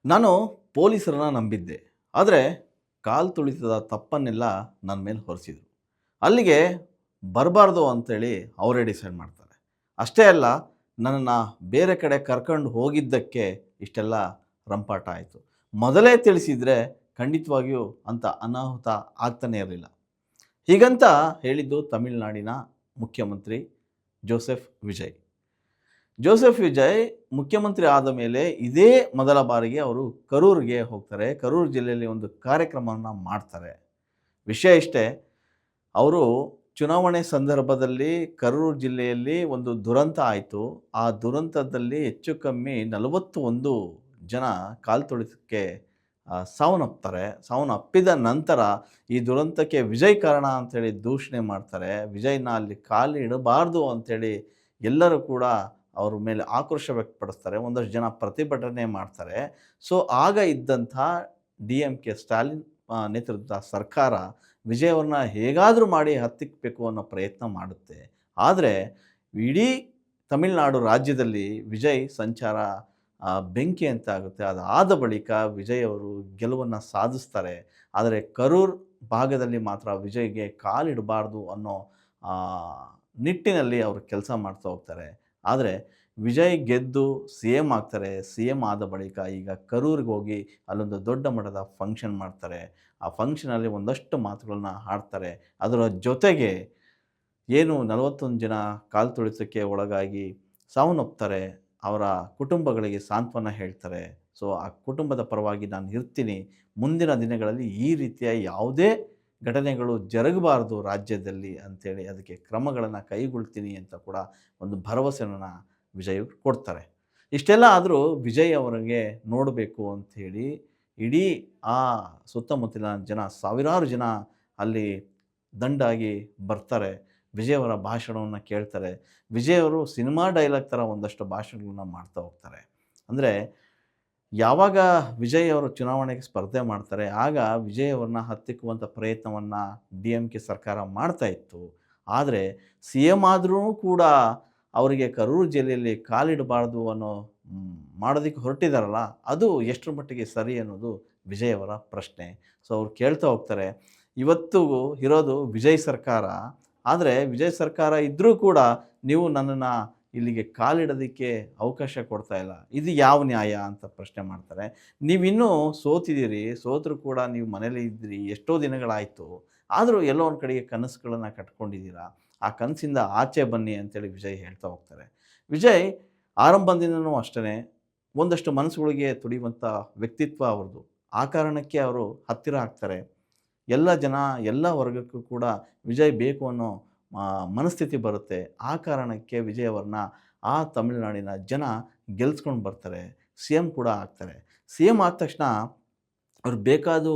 ನಾನು ಪೊಲೀಸರನ್ನ ನಂಬಿದ್ದೆ. ಆದರೆ ಕಾಲು ತುಳಿತದ ತಪ್ಪನ್ನೆಲ್ಲ ನನ್ನ ಮೇಲೆ ಹೊರಿಸಿದ್ರು. ಅಲ್ಲಿಗೆ ಬರಬಾರ್ದು ಅಂತೇಳಿ ಅವರೇ ಡಿಸೈಡ್ ಮಾಡ್ತಾರೆ. ಅಷ್ಟೇ ಅಲ್ಲ, ನನ್ನನ್ನು ಬೇರೆ ಕಡೆ ಕರ್ಕೊಂಡು ಹೋಗಿದ್ದಕ್ಕೆ ಇಷ್ಟೆಲ್ಲ ರಂಪಾಟ ಆಯಿತು. ಮೊದಲೇ ತಿಳಿಸಿದರೆ ಖಂಡಿತವಾಗಿಯೂ ಅಂಥ ಅನಾಹುತ ಆಗ್ತಾನೇ ಇರಲಿಲ್ಲ. ಹೀಗಂತ ಹೇಳಿದ್ದು ತಮಿಳುನಾಡಿನ ಮುಖ್ಯಮಂತ್ರಿ ಜೋಸೆಫ್ ವಿಜಯ್. ಜೋಸೆಫ್ ವಿಜಯ್ ಮುಖ್ಯಮಂತ್ರಿ ಆದ ಮೇಲೆ ಇದೇ ಮೊದಲ ಬಾರಿಗೆ ಅವರು ಕರೂರಿಗೆ ಹೋಗ್ತಾರೆ. ಕರೂರು ಜಿಲ್ಲೆಯಲ್ಲಿ ಒಂದು ಕಾರ್ಯಕ್ರಮವನ್ನು ಮಾಡ್ತಾರೆ. ವಿಷಯ ಇಷ್ಟೇ, ಅವರು ಚುನಾವಣೆ ಸಂದರ್ಭದಲ್ಲಿ ಕರೂರು ಜಿಲ್ಲೆಯಲ್ಲಿ ಒಂದು ದುರಂತ ಆಯಿತು. ಆ ದುರಂತದಲ್ಲಿ ಹೆಚ್ಚು ಕಮ್ಮಿ 41 ಜನ ಕಾಲು ತುಳಿತಕ್ಕೆ ಸಾವನ್ನಪ್ತಾರೆ. ಸಾವನ್ನಪ್ಪಿದ ನಂತರ ಈ ದುರಂತಕ್ಕೆ ವಿಜಯ್ ಕಾರಣ ಅಂಥೇಳಿ ದೂಷಣೆ ಮಾಡ್ತಾರೆ. ವಿಜಯ್‌ನ ಅಲ್ಲಿ ಕಾಲು ಇಡಬಾರ್ದು ಅಂಥೇಳಿ ಎಲ್ಲರೂ ಕೂಡ ಅವ್ರ ಮೇಲೆ ಆಕ್ರೋಶ ವ್ಯಕ್ತಪಡಿಸ್ತಾರೆ. ಒಂದಷ್ಟು ಜನ ಪ್ರತಿಭಟನೆ ಮಾಡ್ತಾರೆ. ಸೊ ಆಗ ಇದ್ದಂಥ DMK ಸ್ಟಾಲಿನ್ ನೇತೃತ್ವದ ಸರ್ಕಾರ ವಿಜಯ್ ಅವ್ರನ್ನ ಹೇಗಾದರೂ ಮಾಡಿ ಹತ್ತಿಕ್ಕಬೇಕು ಅನ್ನೋ ಪ್ರಯತ್ನ ಮಾಡುತ್ತೆ. ಆದರೆ ಇಡೀ ತಮಿಳುನಾಡು ರಾಜ್ಯದಲ್ಲಿ ವಿಜಯ್ ಸಂಚಾರ ಬೆಂಕಿ ಅಂತ ಆಗುತ್ತೆ. ಅದಾದ ಬಳಿಕ ವಿಜಯ್ ಅವರು ಗೆಲುವನ್ನು ಸಾಧಿಸ್ತಾರೆ. ಆದರೆ ಕರೂರ್ ಭಾಗದಲ್ಲಿ ಮಾತ್ರ ವಿಜಯ್‌ಗೆ ಕಾಲಿಡಬಾರ್ದು ಅನ್ನೋ ಆ, ನಿಟ್ಟಿನಲ್ಲಿ ಅವರು ಕೆಲಸ ಮಾಡ್ತಾ ಹೋಗ್ತಾರೆ. ಆದರೆ ವಿಜಯ್ ಗೆದ್ದು CM ಆಗ್ತಾರೆ. CM ಆದ ಬಳಿಕ ಈಗ ಕರೂರಿಗೆ ಹೋಗಿ ಅಲ್ಲೊಂದು ದೊಡ್ಡ ಮಟ್ಟದ ಫಂಕ್ಷನ್ ಮಾಡ್ತಾರೆ. ಆ ಫಂಕ್ಷನಲ್ಲಿ ಒಂದಷ್ಟು ಮಾತುಗಳನ್ನ ಆಡ್ತಾರೆ. ಅದರ ಜೊತೆಗೆ ಏನು 41 ಜನ ಕಾಲು ತುಳಿತಕ್ಕೆ ಒಳಗಾಗಿ ಸಾವನ್ನಪ್ತಾರೆ, ಅವರ ಕುಟುಂಬಗಳಿಗೆ ಸಾಂತ್ವನ ಹೇಳ್ತಾರೆ. ಸೊ ಆ ಕುಟುಂಬದ ಪರವಾಗಿ ನಾನು ಇರ್ತೀನಿ. ಮುಂದಿನ ದಿನಗಳಲ್ಲಿ ಈ ರೀತಿಯ ಯಾವುದೇ ಘಟನೆಗಳು ಜರಗಬಾರದು ರಾಜ್ಯದಲ್ಲಿ ಅಂಥೇಳಿ ಅದಕ್ಕೆ ಕ್ರಮಗಳನ್ನು ಕೈಗೊಳ್ತೀನಿ ಅಂತ ಕೂಡ ಒಂದು ಭರವಸೆಯನ್ನು ವಿಜಯ್ ಕೊಡ್ತಾರೆ. ಇಷ್ಟೆಲ್ಲ ಆದರೂ ವಿಜಯ್ ಅವರಿಗೆ ನೋಡಬೇಕು ಅಂಥೇಳಿ ಇಡೀ ಆ ಸುತ್ತಮುತ್ತಲಿನ ಜನ, ಸಾವಿರಾರು ಜನ ಅಲ್ಲಿ ದಂಡಾಗಿ ಬರ್ತಾರೆ. ವಿಜಯ್ ಅವರ ಭಾಷಣವನ್ನು ಕೇಳ್ತಾರೆ. ವಿಜಯ್ ಅವರು ಸಿನಿಮಾ ಡೈಲಾಗ್ ಥರ ಒಂದಷ್ಟು ಭಾಷಣಗಳನ್ನ ಮಾಡ್ತಾ ಹೋಗ್ತಾರೆ. ಅಂದರೆ ಯಾವಾಗ ವಿಜಯ್ ಅವರು ಚುನಾವಣೆಗೆ ಸ್ಪರ್ಧೆ ಮಾಡ್ತಾರೆ, ಆಗ ವಿಜಯ್ ಅವ್ರನ್ನ ಹತ್ತಿಕ್ಕುವಂಥ ಪ್ರಯತ್ನವನ್ನು DMK ಸರ್ಕಾರ ಮಾಡ್ತಾ ಇತ್ತು. ಆದರೆ CM ಆದ್ರೂ ಕೂಡ ಅವರಿಗೆ ಕರೂರು ಜಿಲ್ಲೆಯಲ್ಲಿ ಕಾಲಿಡಬಾರ್ದು ಅನ್ನೋ ಮಾಡೋದಕ್ಕೆ ಹೊರಟಿದ್ದಾರಲ್ಲ, ಅದು ಎಷ್ಟರ ಮಟ್ಟಿಗೆ ಸರಿ ಅನ್ನೋದು ವಿಜಯ್ ಅವರ ಪ್ರಶ್ನೆ. ಸೊ ಅವ್ರು ಕೇಳ್ತಾ ಹೋಗ್ತಾರೆ, ಇವತ್ತು ಇರೋದು ವಿಜಯ್ ಸರ್ಕಾರ. ಆದರೆ ವಿಜಯ್ ಸರ್ಕಾರ ಇದ್ದರೂ ಕೂಡ ನೀವು ನನ್ನನ್ನು ಇಲ್ಲಿಗೆ ಕಾಲಿಡೋದಕ್ಕೆ ಅವಕಾಶ ಕೊಡ್ತಾ ಇಲ್ಲ. ಇದು ಯಾವ ನ್ಯಾಯ ಅಂತ ಪ್ರಶ್ನೆ ಮಾಡ್ತಾರೆ. ನೀವಿನ್ನೂ ಸೋತಿದ್ದೀರಿ, ಸೋತರೂ ಕೂಡ ನೀವು ಮನೇಲೇ ಇದ್ದಿರಿ, ಎಷ್ಟೋ ದಿನಗಳಾಯಿತು. ಆದರೂ ಎಲ್ಲೋ ಒಂದು ಕಡೆಗೆ ಕನಸುಗಳನ್ನು ಕಟ್ಕೊಂಡಿದ್ದೀರಾ. ಆ ಕನಸಿಂದ ಆಚೆ ಬನ್ನಿ ಅಂತೇಳಿ ವಿಜಯ್ ಹೇಳ್ತಾ ಹೋಗ್ತಾರೆ. ವಿಜಯ್ ಆರಂಭದಿಂದನೂ ಅಷ್ಟೇ ಒಂದಷ್ಟು ಮನಸ್ಸುಗಳಿಗೆ ತುಡಿಯುವಂಥ ವ್ಯಕ್ತಿತ್ವ ಅವ್ರದ್ದು. ಆ ಕಾರಣಕ್ಕೆ ಅವರು ಹತ್ತಿರ ಆಗ್ತಾರೆ. ಎಲ್ಲ ಜನ, ಎಲ್ಲ ವರ್ಗಕ್ಕೂ ಕೂಡ ವಿಜಯ್ ಬೇಕು ಅನ್ನೋ ಮನಸ್ಥಿತಿ ಬರುತ್ತೆ. ಆ ಕಾರಣಕ್ಕೆ ವಿಜಯ್ ಅವ್ರನ್ನ ಆ ತಮಿಳುನಾಡಿನ ಜನ ಗೆಲ್ಸ್ಕೊಂಡು ಬರ್ತಾರೆ. CM ಕೂಡ ಆಗ್ತಾರೆ. CM ಆದ ತಕ್ಷಣ ಅವ್ರು ಬೇಕಾದ್ದು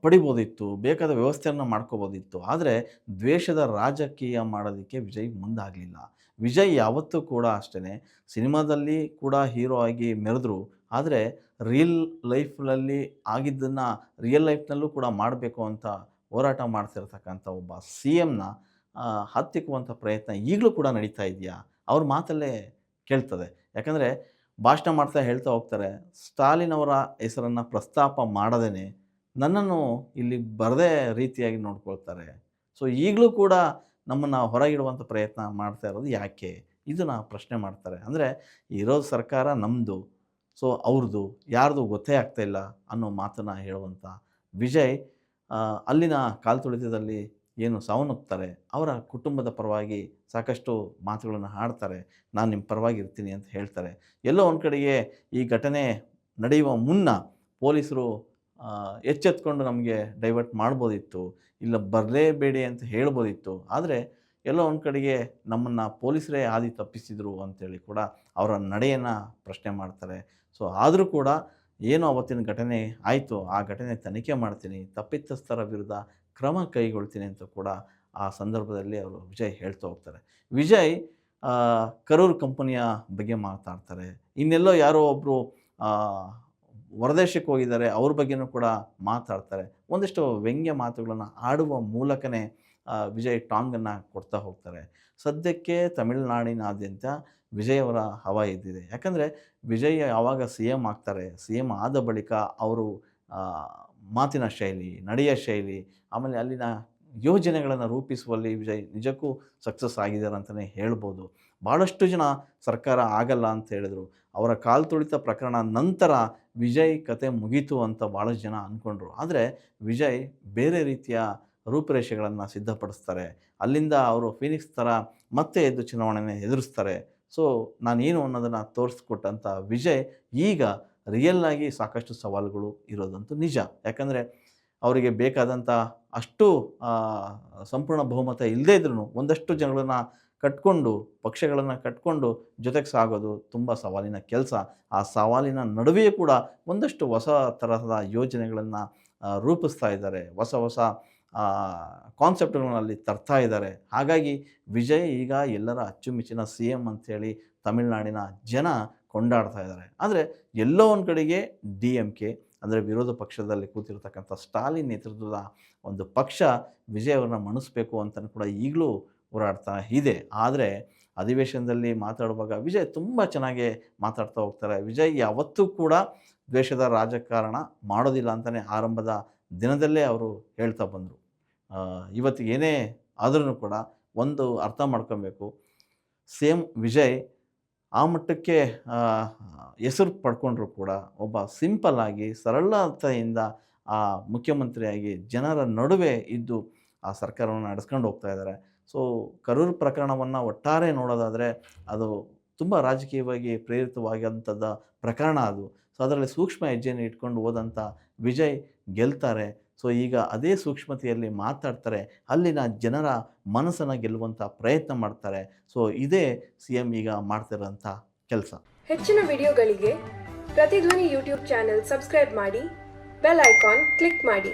ಪಡಿಬೋದಿತ್ತು, ಬೇಕಾದ ವ್ಯವಸ್ಥೆಯನ್ನು ಮಾಡ್ಕೋಬೋದಿತ್ತು. ಆದರೆ ದ್ವೇಷದ ರಾಜಕೀಯ ಮಾಡೋದಕ್ಕೆ ವಿಜಯ್ ಮುಂದಾಗಲಿಲ್ಲ. ವಿಜಯ್ ಯಾವತ್ತೂ ಕೂಡ ಅಷ್ಟೇ ಸಿನಿಮಾದಲ್ಲಿ ಕೂಡ ಹೀರೋ ಆಗಿ ಮೆರೆದ್ರು. ಆದರೆ ರಿಯಲ್ ಲೈಫ್ನಲ್ಲಿ ಆಗಿದ್ದನ್ನು ರಿಯಲ್ ಲೈಫ್ನಲ್ಲೂ ಕೂಡ ಮಾಡಬೇಕು ಅಂತ ಹೋರಾಟ ಮಾಡ್ತಿರ್ತಕ್ಕಂಥ ಒಬ್ಬ CMನ ಹತ್ತಿಕ್ಕುವಂಥ ಪ್ರಯತ್ನ ಈಗಲೂ ಕೂಡ ನಡೀತಾ ಇದೆಯಾ? ಅವ್ರ ಮಾತಲ್ಲೇ ಕೇಳ್ತದೆ. ಯಾಕಂದರೆ ಭಾಷಣ ಮಾಡ್ತಾ ಹೇಳ್ತಾ ಹೋಗ್ತಾರೆ, ಸ್ಟಾಲಿನ್ ಅವರ ಹೆಸರನ್ನು ಪ್ರಸ್ತಾಪ ಮಾಡದೇ ನನ್ನನ್ನು ಇಲ್ಲಿ ಬರದೇ ರೀತಿಯಾಗಿ ನೋಡ್ಕೊಳ್ತಾರೆ. ಸೊ ಈಗಲೂ ಕೂಡ ನಮ್ಮನ್ನು ಹೊರಗಿಡುವಂಥ ಪ್ರಯತ್ನ ಮಾಡ್ತಾ ಇರೋದು ಯಾಕೆ? ಇದನ್ನು ಪ್ರಶ್ನೆ ಮಾಡ್ತಾರೆ. ಅಂದರೆ ಇರೋ ಸರ್ಕಾರ ನಮ್ಮದು, ಸೊ ಅವ್ರದ್ದು ಯಾರ್ದು ಗೊತ್ತೇ ಆಗ್ತಾಯಿಲ್ಲ ಅನ್ನೋ ಮಾತನ್ನು ಹೇಳುವಂಥ ವಿಜಯ್ ಅಲ್ಲಿನ ಕಾಲು ತುಳಿತದಲ್ಲಿ ಏನು ಸಾವನ್ನಪ್ತಾರೆ, ಅವರ ಕುಟುಂಬದ ಪರವಾಗಿ ಸಾಕಷ್ಟು ಮಾತುಗಳನ್ನು ಆಡ್ತಾರೆ. ನಾನು ನಿಮ್ಮ ಪರವಾಗಿ ಇರ್ತೀನಿ ಅಂತ ಹೇಳ್ತಾರೆ. ಎಲ್ಲೋ ಒಂದು ಕಡೆಗೆ ಈ ಘಟನೆ ನಡೆಯುವ ಮುನ್ನ ಪೊಲೀಸರು ಎಚ್ಚೆತ್ಕೊಂಡು ನಮಗೆ ಡೈವರ್ಟ್ ಮಾಡ್ಬೋದಿತ್ತು, ಇಲ್ಲ ಬರಲೇಬೇಡಿ ಅಂತ ಹೇಳ್ಬೋದಿತ್ತು. ಆದರೆ ಎಲ್ಲೋ ಒಂದು ಕಡೆಗೆ ನಮ್ಮನ್ನು ಪೊಲೀಸರೇ ಹಾದಿ ತಪ್ಪಿಸಿದರು ಅಂತೇಳಿ ಕೂಡ ಅವರ ನಡೆಯನ್ನು ಪ್ರಶ್ನೆ ಮಾಡ್ತಾರೆ. ಸೊ ಆದರೂ ಕೂಡ ಏನು ಅವತ್ತಿನ ಘಟನೆ ಆಯಿತು, ಆ ಘಟನೆ ತನಿಖೆ ಮಾಡ್ತೀನಿ, ತಪ್ಪಿತಸ್ಥರ ವಿರುದ್ಧ ಕ್ರಮ ಕೈಗೊಳ್ತೀನಿ ಅಂತ ಕೂಡ ಆ ಸಂದರ್ಭದಲ್ಲಿ ಅವರು ವಿಜಯ್ ಹೇಳ್ತಾ ಹೋಗ್ತಾರೆ. ವಿಜಯ್ ಕರೂರ್ ಕಂಪನಿಯ ಬಗ್ಗೆ ಮಾತಾಡ್ತಾರೆ. ಇನ್ನೆಲ್ಲೋ ಯಾರೋ ಒಬ್ಬರು ಹೊರದೇಶಕ್ಕೆ ಹೋಗಿದ್ದಾರೆ, ಅವ್ರ ಬಗ್ಗೆನೂ ಕೂಡ ಮಾತಾಡ್ತಾರೆ. ಒಂದಿಷ್ಟು ವ್ಯಂಗ್ಯ ಮಾತುಗಳನ್ನು ಆಡುವ ಮೂಲಕನೇ ವಿಜಯ್ ಟಾಂಗನ್ನು ಕೊಡ್ತಾ ಹೋಗ್ತಾರೆ. ಸದ್ಯಕ್ಕೆ ತಮಿಳುನಾಡಿನಾದ್ಯಂತ ವಿಜಯ್ ಅವರ ಹವಾ ಇದ್ದಿದೆ. ಯಾಕಂದರೆ ವಿಜಯ್ ಯಾವಾಗ ಸಿ ಎಮ್ ಆಗ್ತಾರೆ, ಸಿ ಎಮ್ ಆದ ಬಳಿಕ ಅವರು ಆ, ಮಾತಿನ ಶೈಲಿ, ನಡೆಯ ಶೈಲಿ, ಆಮೇಲೆ ಅಲ್ಲಿನ ಯೋಜನೆಗಳನ್ನು ರೂಪಿಸುವಲ್ಲಿ ವಿಜಯ್ ನಿಜಕ್ಕೂ ಸಕ್ಸಸ್ ಆಗಿದ್ದಾರೆ ಅಂತಲೇ ಹೇಳ್ಬೋದು. ಭಾಳಷ್ಟು ಜನ ಸರ್ಕಾರ ಆಗಲ್ಲ ಅಂತ ಹೇಳಿದರು. ಅವರ ಕಾಲು ತುಳಿತ ಪ್ರಕರಣ ನಂತರ ವಿಜಯ್ ಕತೆ ಮುಗೀತು ಅಂತ ಭಾಳಷ್ಟು ಜನ ಅಂದ್ಕೊಂಡ್ರು. ಆದರೆ ವಿಜಯ್ ಬೇರೆ ರೀತಿಯ ರೂಪುರೇಷೆಗಳನ್ನು ಸಿದ್ಧಪಡಿಸ್ತಾರೆ. ಅಲ್ಲಿಂದ ಅವರು ಫೀನಿಕ್ಸ್ ಥರ ಮತ್ತೆ ಎದ್ದು ಚುನಾವಣೆನ ಎದುರಿಸ್ತಾರೆ. ಸೊ ನಾನೇನು ಅನ್ನೋದನ್ನು ತೋರಿಸ್ಕೊಟ್ಟಂಥ ವಿಜಯ್ ಈಗ ರಿಯಲ್ ಆಗಿ ಸಾಕಷ್ಟು ಸವಾಲುಗಳು ಇರೋದಂತೂ ನಿಜ. ಯಾಕಂದರೆ ಅವರಿಗೆ ಬೇಕಾದಂಥ ಅಷ್ಟು ಆ, ಸಂಪೂರ್ಣ ಬಹುಮತ ಇಲ್ಲದೇ ಇದ್ರೂ ಒಂದಷ್ಟು ಜನಗಳನ್ನ ಕಟ್ಕೊಂಡು, ಪಕ್ಷಗಳನ್ನು ಕಟ್ಕೊಂಡು ಜೊತೆಗೆ ಸಾಗೋದು ತುಂಬ ಸವಾಲಿನ ಕೆಲಸ. ಆ ಸವಾಲಿನ ನಡುವೆಯೂ ಕೂಡ ಒಂದಷ್ಟು ಹೊಸ ತರಹದ ಯೋಜನೆಗಳನ್ನು ರೂಪಿಸ್ತಾ ಇದ್ದಾರೆ. ಹೊಸ ಹೊಸ ಕಾನ್ಸೆಪ್ಟ್ಗಳನ್ನ ಅಲ್ಲಿ ತರ್ತಾ ಇದ್ದಾರೆ. ಹಾಗಾಗಿ ವಿಜಯ್ ಈಗ ಎಲ್ಲರ ಅಚ್ಚುಮೆಚ್ಚಿನ ಸಿ ಎಮ್ ಅಂಥೇಳಿ ತಮಿಳುನಾಡಿನ ಜನ ಕೊಂಡಾಡ್ತಾ ಇದ್ದಾರೆ. ಆದರೆ ಎಲ್ಲೋ ಒಂದು ಕಡೆಗೆ ಡಿ ಎಮ್ ಕೆ ಅಂದರೆ ವಿರೋಧ ಪಕ್ಷದಲ್ಲಿ ಕೂತಿರ್ತಕ್ಕಂಥ ಸ್ಟಾಲಿನ್ ನೇತೃತ್ವದ ಒಂದು ಪಕ್ಷ ವಿಜಯ್ ಅವ್ರನ್ನ ಮಣಿಸ್ಬೇಕು ಅಂತಲೂ ಕೂಡ ಈಗಲೂ ಹೋರಾಡ್ತಾ ಇದೆ. ಆದರೆ ಅಧಿವೇಶನದಲ್ಲಿ ಮಾತಾಡುವಾಗ ವಿಜಯ್ ತುಂಬ ಚೆನ್ನಾಗಿ ಮಾತಾಡ್ತಾ ಹೋಗ್ತಾರೆ. ವಿಜಯ್ ಯಾವತ್ತೂ ಕೂಡ ದ್ವೇಷದ ರಾಜಕಾರಣ ಮಾಡೋದಿಲ್ಲ ಅಂತಲೇ ಆರಂಭದ ದಿನದಲ್ಲೇ ಅವರು ಹೇಳ್ತಾ ಬಂದರು. ಇವತ್ತಿಗೆ ಏನೇ ಆದ್ರೂ ಕೂಡ ಒಂದು ಅರ್ಥ ಮಾಡ್ಕೊಬೇಕು, ಸೇಮ್ ವಿಜಯ್ ಆ ಮಟ್ಟಕ್ಕೆ ಹೆಸರು ಪಡ್ಕೊಂಡ್ರು ಕೂಡ ಒಬ್ಬ ಸಿಂಪಲ್ ಆಗಿ ಸರಳತೆಯಿಂದ ಆ ಮುಖ್ಯಮಂತ್ರಿಯಾಗಿ ಜನರ ನಡುವೆ ಇದ್ದು ಆ ಸರ್ಕಾರವನ್ನು ನಡೆಸ್ಕೊಂಡು ಹೋಗ್ತಾ ಇದ್ದಾರೆ. ಸೊ ಕರೂರು ಪ್ರಕರಣವನ್ನು ಒಟ್ಟಾರೆ ನೋಡೋದಾದರೆ ಅದು ತುಂಬ ರಾಜಕೀಯವಾಗಿ ಪ್ರೇರಿತವಾದಂಥದ್ದ ಪ್ರಕರಣ ಅದು. ಸೊ ಅದರಲ್ಲಿ ಸೂಕ್ಷ್ಮ ಹೆಜ್ಜೆಯನ್ನು ಇಟ್ಕೊಂಡು ಹೋದಂಥ ವಿಜಯ್ ಗೆಲ್ತಾರೆ. ಸೊ ಈಗ ಅದೇ ಸೂಕ್ಷ್ಮತೆಯಲ್ಲಿ ಮಾತಾಡ್ತಾರೆ, ಅಲ್ಲಿನ ಜನರ ಮನಸ್ಸನ್ನು ಗೆಲ್ಲುವಂಥ ಪ್ರಯತ್ನ ಮಾಡ್ತಾರೆ. ಸೊ ಇದೇ ಸಿ ಎಮ್ ಈಗ ಮಾಡ್ತಿರೋಂಥ ಕೆಲಸ. ಹೆಚ್ಚಿನ ವಿಡಿಯೋಗಳಿಗೆ ಪ್ರತಿಧ್ವನಿ ಯೂಟ್ಯೂಬ್ ಚಾನೆಲ್ ಸಬ್ಸ್ಕ್ರೈಬ್ ಮಾಡಿ, ಬೆಲ್ ಐಕಾನ್ ಕ್ಲಿಕ್ ಮಾಡಿ.